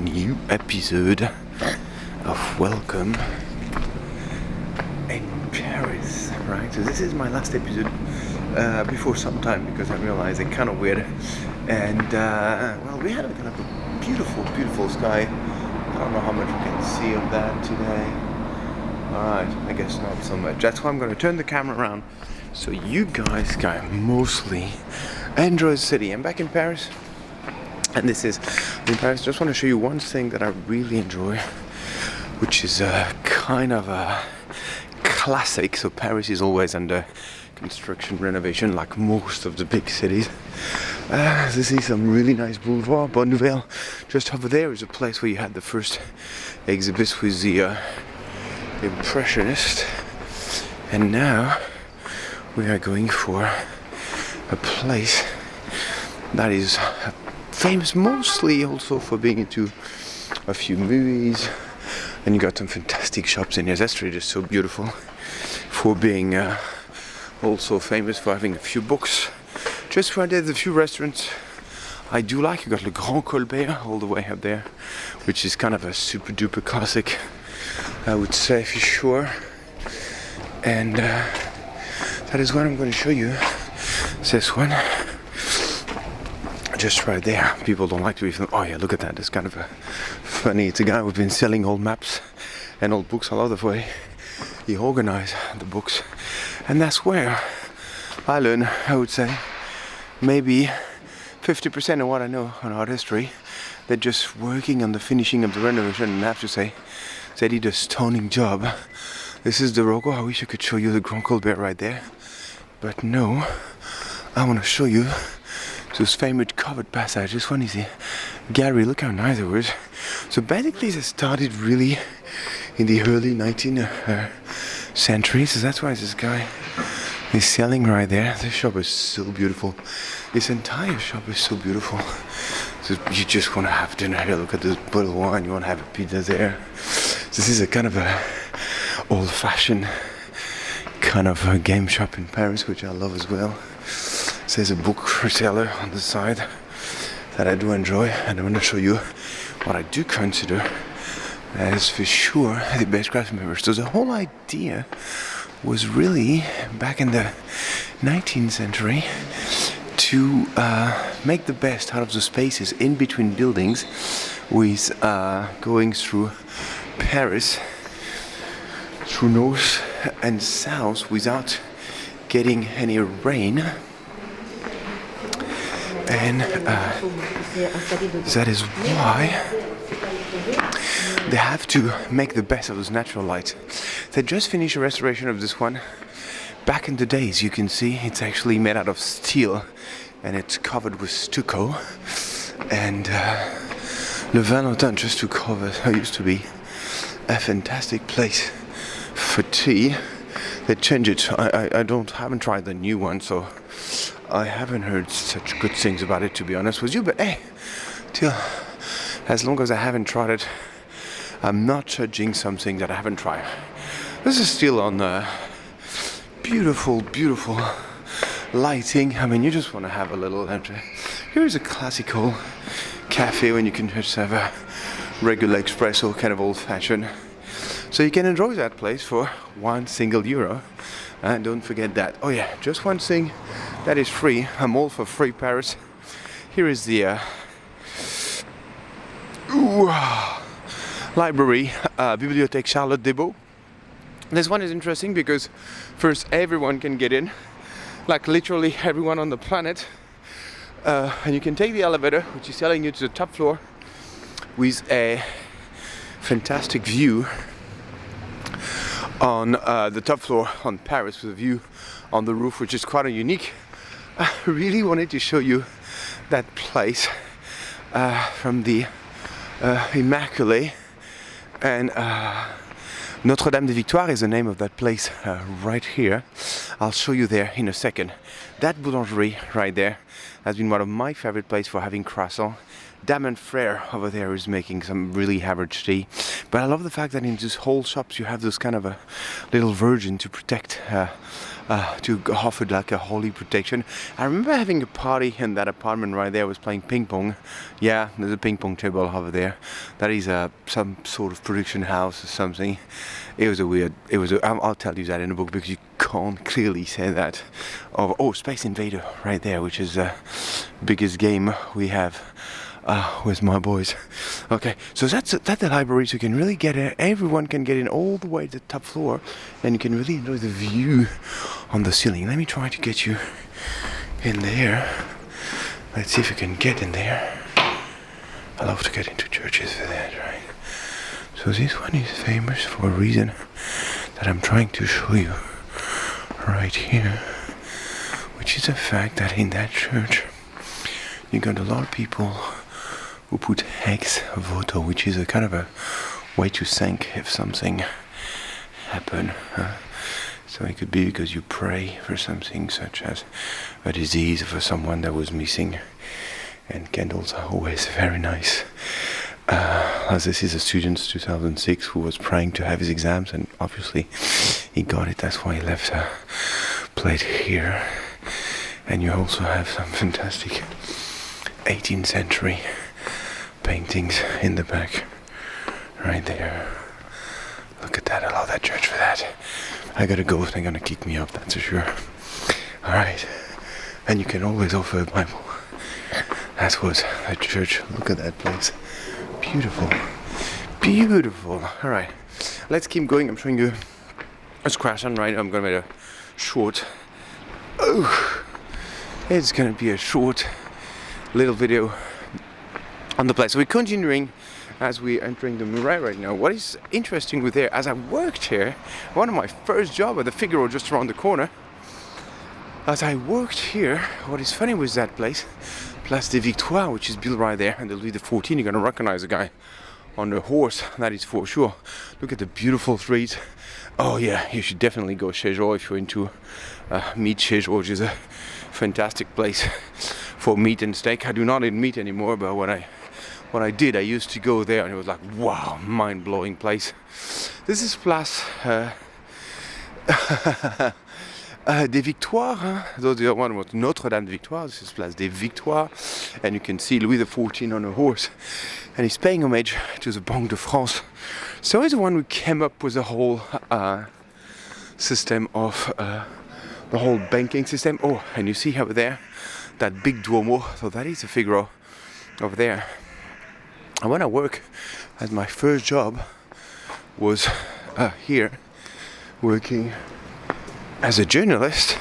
new episode of Welcome in Paris, right? So this is my last episode before some time, because I realized it's kind of weird. And well, we had a kind of a beautiful sky. I don't know how much you can see of that today. Alright, I guess not so much. That's why I'm going to turn the camera around so you guys can mostly enjoy the city. I'm back in Paris, and this is in Paris. Just want to show you one thing that I really enjoy, which is a kind of a classic. So Paris is always under construction renovation, like most of the big cities. This is some really nice boulevard. Bonne Nouvelle. Just over there is a place where you had the first exhibits with the Impressionist, and now we are going for a place that is famous mostly also for being into a few movies, and you got some fantastic shops in here. That street is so beautiful, for being also famous for having a few books. Just right there's a few restaurants I do like. You got Le Grand Colbert all the way up there, which is kind of a super duper classic, I would say, for sure. And that is what I'm going to show you. This one, just right there. People don't like to be filmed. Oh yeah, look at that. It's kind of a funny. It's a guy who's been selling old maps and old books all over the way. He organized the books, and that's where I learn, I would say, maybe 50% of what I know on art history. They're just working on the finishing of the renovation, and I have to say, they did a stunning job. This is the Rocco. I wish I could show you the Grand Colbert right there, but no. I want to show you those famous covered passages. This one is the gallery. Look how nice it was. So basically, they started really in the early 19th century. So that's why this guy is selling right there. This shop is so beautiful. This entire shop is so beautiful. So you just want to have dinner here. Look at this bottle of wine. You want to have a pizza there. This is a kind of a old-fashioned kind of a game shop in Paris, which I love as well. There's a book retailer on the side that I do enjoy, and I want to show you what I do consider as for sure the best craftsman ever. So the whole idea was really back in the 19th century to make the best out of the spaces in between buildings, with going through Paris, through north and south without getting any rain. And that is why they have to make the best of those natural light. They just finished a restoration of this one. Back in the days, you can see it's actually made out of steel, and it's covered with stucco. And Le Valentin, just to cover, used to be a fantastic place for tea. They changed it. I haven't tried the new one, so I haven't heard such good things about it, to be honest with you. But hey, till as long as I haven't tried it, I'm not judging something that I haven't tried. This is still on beautiful lighting. I mean, you just want to have a little entry. Here's a classical cafe when you can just have a regular espresso, kind of old-fashioned. So you can enjoy that place for €1. And don't forget that. Oh yeah, just one thing that is free. I'm all for free Paris. Here is the library, Bibliothèque Charlotte Desbeaux. This one is interesting because first, everyone can get in, like literally everyone on the planet, and you can take the elevator, which is telling you to the top floor, with a fantastic view on the top floor on Paris, with a view on the roof, which is quite a unique. I really wanted to show you that place from the Immaculée, and Notre-Dame de Victoire is the name of that place right here. I'll show you there in a second. That boulangerie right there has been one of my favorite places for having croissant Damon Frere over there is making some really average tea. But I love the fact that in these whole shops you have this kind of a little virgin to protect, to offer like a holy protection. I remember having a party in that apartment right there. I was playing ping pong. Yeah, there's a ping pong table over there. That is some sort of production house or something. I'll tell you that in the book because you can't clearly say that. Oh, Space Invader right there, which is the biggest game we have with my boys. Okay, so that's the library, so you can really get it. Everyone can get in all the way to the top floor, and you can really enjoy the view on the ceiling. Let me try to get you in there. Let's see if you can get in there. I love to get into churches for that, right? So this one is famous for a reason that I'm trying to show you right here, which is the fact that in that church you got a lot of people who put ex voto, which is a kind of a way to thank if something happened. So it could be because you pray for something such as a disease for someone that was missing. And candles are always very nice. As this is a student, 2006, who was praying to have his exams, and obviously he got it. That's why he left a plate here. And you also have some fantastic 18th century paintings in the back, right there. Look at that, I love that church for that. I gotta go, they're gonna kick me up, that's for sure. Alright, and you can always offer a Bible. That was a church, look at that place. Beautiful, beautiful. Alright, let's keep going. I'm showing you a scratch on right. I'm gonna make a short, it's gonna be a short little video on the place. So we're continuing as we're entering the Marais right now. What is interesting with there, as I worked here, one of my first job at the Figaro just around the corner, as I worked here, what is funny with that place, Place des Victoires, which is built right there, and the Louis XIV, you're gonna recognize the guy on the horse, that is for sure. Look at the beautiful streets. Oh yeah, you should definitely go Chagall if you're into meat. Chagall, which is a fantastic place for meat and steak. I do not eat meat anymore, but when I did, I used to go there, and it was like, wow, mind-blowing place. This is Place des Victoires. The other one was Notre-Dame de Victoire. This is Place des Victoires, and you can see Louis XIV on a horse, and he's paying homage to the Banque de France. So he's the one who came up with the whole system of the whole banking system. Oh, and you see over there that big Duomo. So that is the Figaro over there. And when I work, as my first job was here, working as a journalist,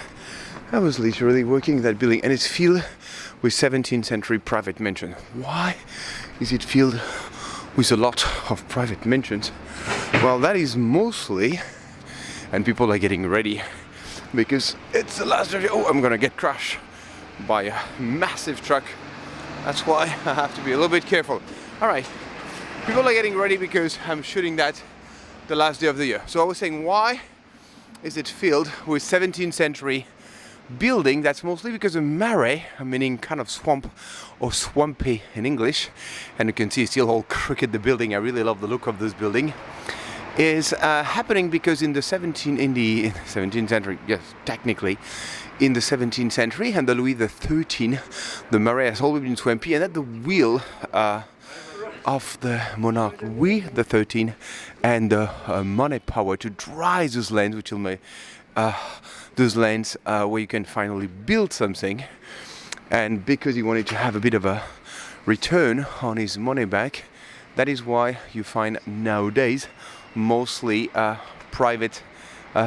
I was literally working in that building, and it's filled with 17th century private mansion. Why is it filled with a lot of private mansions? Well, that is mostly, and people are getting ready because it's the last day. Oh, I'm gonna get crushed by a massive truck. That's why I have to be a little bit careful. Alright, people are getting ready because I'm shooting that the last day of the year. So I was saying, why is it filled with 17th century building? That's mostly because the Marais, meaning kind of swamp or swampy in English, and you can see it's still all crooked, the building. I really love the look of this building. Is happening because in the 17th century, yes, technically, in the 17th century, and the Louis XIII, the Marais has always been swampy, and at the wheel of the monarch Louis XIII and the money power to dry those lands, which will make those lands where you can finally build something. And because he wanted to have a bit of a return on his money back, that is why you find nowadays mostly private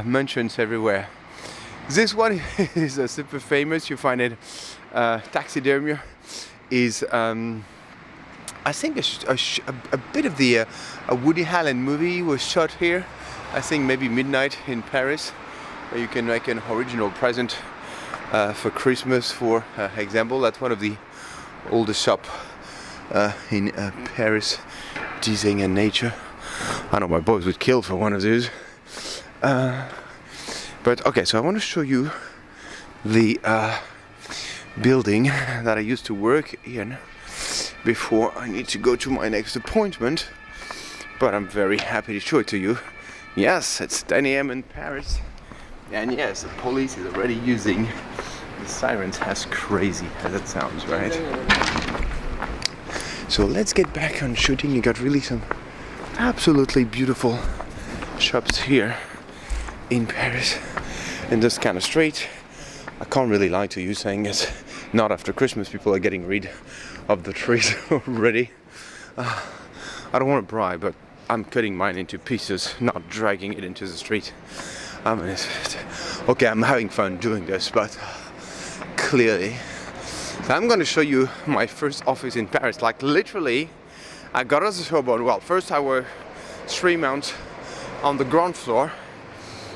mansions everywhere. This one is super famous. You find it. Taxidermy is, I think, a bit of the a Woody Allen movie was shot here. I think maybe Midnight in Paris, where you can make an original present for Christmas, for example. That's one of the oldest shop in Paris, design and nature. I know my boys would kill for one of these. But okay, so I want to show you the building that I used to work in. before I need to go to my next appointment. But I'm very happy to show it to you. Yes, it's 10 a.m. in Paris. And yes, the police is already using the sirens, as crazy as it sounds, right? So let's get back on shooting. You got really some absolutely beautiful shops here in Paris in this kind of street. I can't really lie to you saying it's not after Christmas. People are getting rid of the trees already. I don't want to brag, but I'm cutting mine into pieces, not dragging it into the street. I mean, okay, I'm having fun doing this, but clearly. So I'm going to show you my first office in Paris. Like literally, I got us a Sorbonne. Well, first I was 3 months on the ground floor.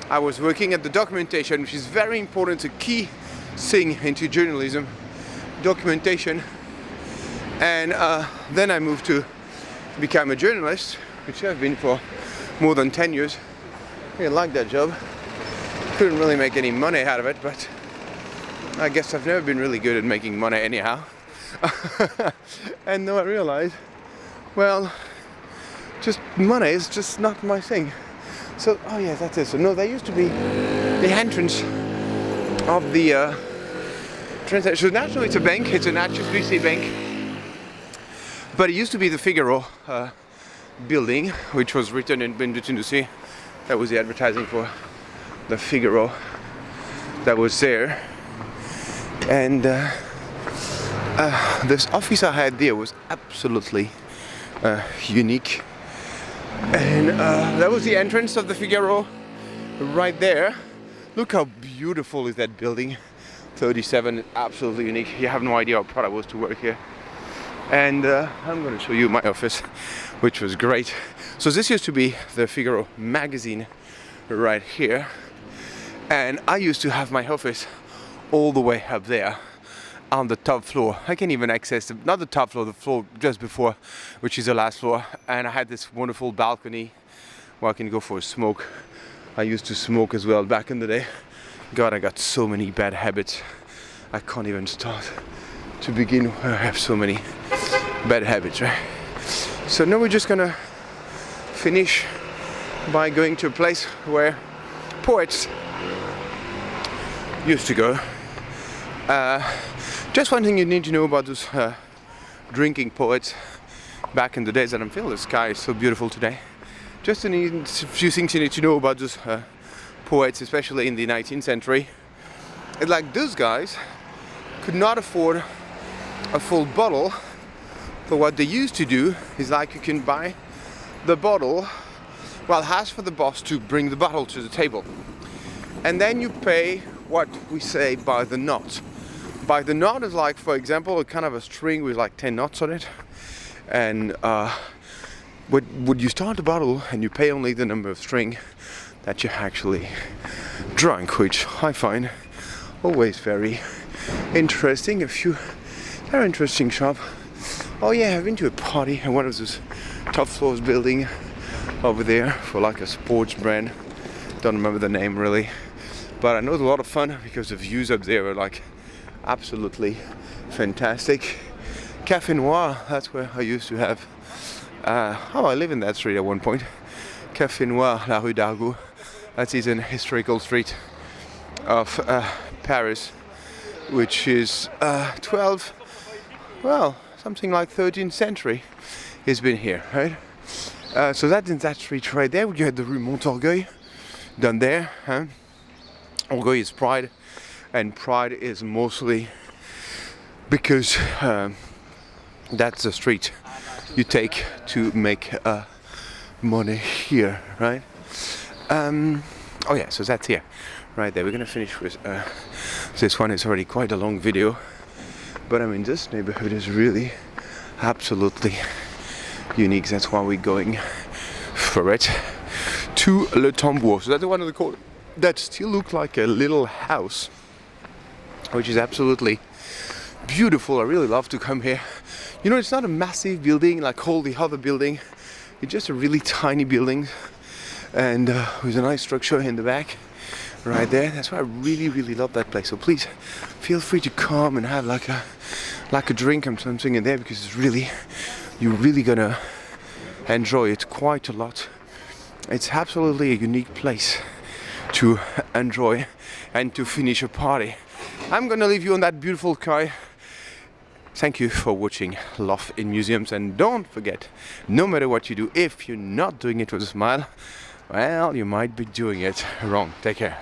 I was working at the documentation, which is very important, a key thing into journalism, documentation. And then I moved to become a journalist, which I've been for more than 10 years. I like that job. Couldn't really make any money out of it, but I guess I've never been really good at making money anyhow. And then I realized, well, just money is just not my thing. So, oh yeah, that's it. So no, there used to be the entrance of the transaction. So naturally it's a bank, it's an HSBC bank. But it used to be the Figaro building, which was written in between the sea. That was the advertising for the Figaro that was there. And this office I had there was absolutely unique. And that was the entrance of the Figaro right there. Look how beautiful is that building. 37, absolutely unique. You have no idea how proud I was to work here. And I'm going to show you my office, which was great. So this used to be the Figaro magazine right here. And I used to have my office all the way up there on the top floor. I can even access not the top floor, the floor just before, which is the last floor. And I had this wonderful balcony where I can go for a smoke. I used to smoke as well back in the day. God, I got so many bad habits. I can't even start to begin. I have so many bad habits, right? So now we're just gonna finish by going to a place where poets used to go. Just one thing you need to know about those drinking poets back in the days, and I'm feeling the sky is so beautiful today. Just a few things you need to know about those poets, especially in the 19th century. It's like those guys could not afford a full bottle. So what they used to do is like you can buy the bottle, well, ask for the boss to bring the bottle to the table. And then you pay what we say by the knot. By the knot is like, for example, a kind of a string with like 10 knots on it. And would you start the bottle and you pay only the number of string that you actually drunk, which I find always very interesting. A few very interesting shop. Oh yeah, I've been to a party in one of those top floors building over there for like a sports brand. Don't remember the name really, but I know it's a lot of fun because the views up there are like absolutely fantastic. Café Noir, that's where I used to have. I live in that street at one point. Café Noir, La Rue d'Argot. That is an historical street of Paris, which is 12, well, something like 13th century. It's been here, right? So that's in that street right there. You had the Rue Montorgueil down there. Huh? Orgueil is pride, and pride is mostly because that's the street you take to make money here, right? Oh yeah, so that's here, right there. We're gonna finish with this one. Is already quite a long video, but I mean this neighborhood is really absolutely unique. That's why we're going for it to Le Tambour. So that's one of the court that still look like a little house, which is absolutely beautiful. I really love to come here. You know, it's not a massive building like all the other buildings. It's just a really tiny building, and with a nice structure in the back. right there. That's why I really, really love that place. So please feel free to come and have like a drink or something in there, because it's really, you're really gonna enjoy it quite a lot. It's absolutely a unique place to enjoy and to finish a party. I'm gonna leave you on that beautiful sky. Thank you for watching Love in Museums, and don't forget, no matter what you do, if you're not doing it with a smile, well, you might be doing it wrong. Take care.